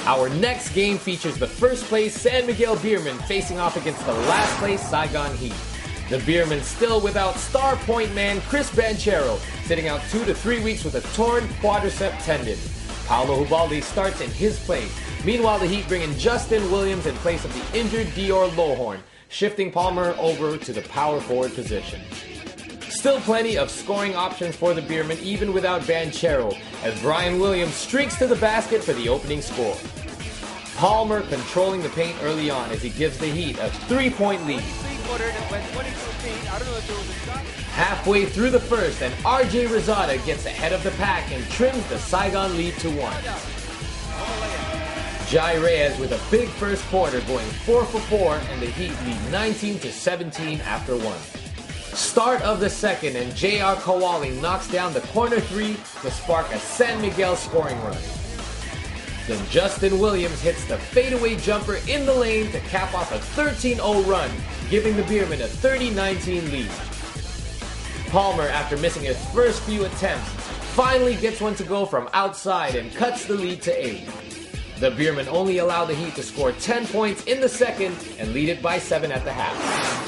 Our next game features the first place San Miguel Beermen facing off against the last place Saigon Heat. The Beermen still without star point man Chris Banchero, sitting out 2 to 3 weeks with a torn quadricep tendon. Paolo Hubaldi starts in his place. Meanwhile, the Heat bring in Justin Williams in place of the injured Dior Lohorn, shifting Palmer over to the power forward position. Still plenty of scoring options for the Beermen even without Banchero, as Brian Williams streaks to the basket for the opening score. Palmer controlling the paint early on as he gives the Heat a 3-point lead. Halfway through the first, and RJ Rosada gets ahead of the pack and trims the Saigon lead to 1. Jai Reyes with a big first quarter, going 4 for 4, and the Heat lead 19 to 17 after 1. Start of the second, and J.R. Kawali knocks down the corner 3 to spark a San Miguel scoring run. Then Justin Williams hits the fadeaway jumper in the lane to cap off a 13-0 run, giving the Beermen a 30-19 lead. Palmer, after missing his first few attempts, finally gets one to go from outside and cuts the lead to 8. The Beermen only allow the Heat to score 10 points in the second and lead it by 7 at the half.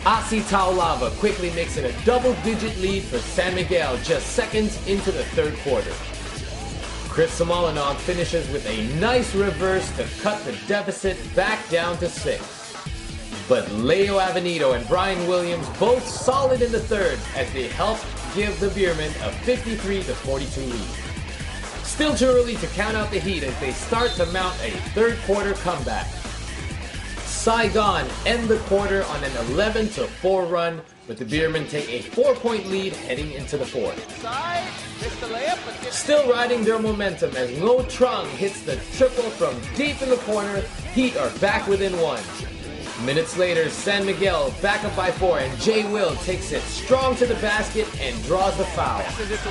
Asi Taulava quickly makes it a double-digit lead for San Miguel just seconds into the third quarter. Chris Simolinov finishes with a nice reverse to cut the deficit back down to 6. But Leo Avenido and Brian Williams both solid in the third as they help give the Beermen a 53-42 lead. Still too early to count out the Heat as they start to mount a third quarter comeback. Saigon end the quarter on an 11-4 run, but the Beermen take a 4-point lead heading into the fourth. Still riding their momentum as Ngo Trung hits the triple from deep in the corner. Heat are back within 1. Minutes later, San Miguel back up by 4, and Jay Will takes it strong to the basket and draws the foul. He gets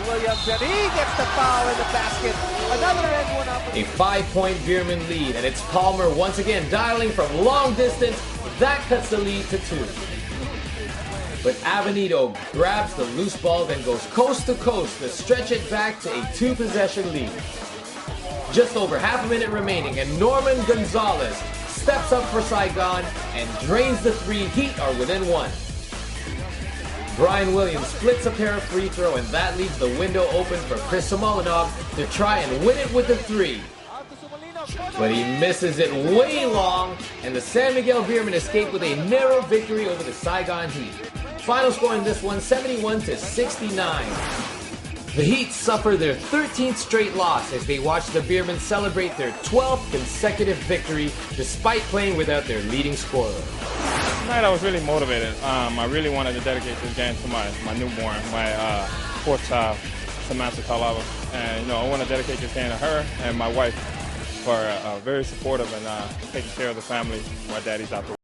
the foul in the basket. Another end one up. A 5-point Beermen lead, and it's Palmer once again dialing from long distance. That cuts the lead to 2. But Avenido grabs the loose ball, then goes coast to coast to stretch it back to a 2-possession lead. Just over half a minute remaining, and Norman Gonzalez steps up for Saigon and drains the 3. Heat are within 1. Brian Williams splits a pair of free throw, and that leaves the window open for Chris Simolinov to try and win it with a 3. But he misses it way long, and the San Miguel Beermen escape with a narrow victory over the Saigon Heat. Final score in this one, 71-69. The Heat suffer their 13th straight loss as they watch the Beermen celebrate their 12th consecutive victory despite playing without their leading scorer. Tonight I was really motivated. I really wanted to dedicate this game to my newborn, my 4th child, Samantha Taulava. And I want to dedicate this game to her and my wife for very supportive and taking care of the family while Daddy's out there.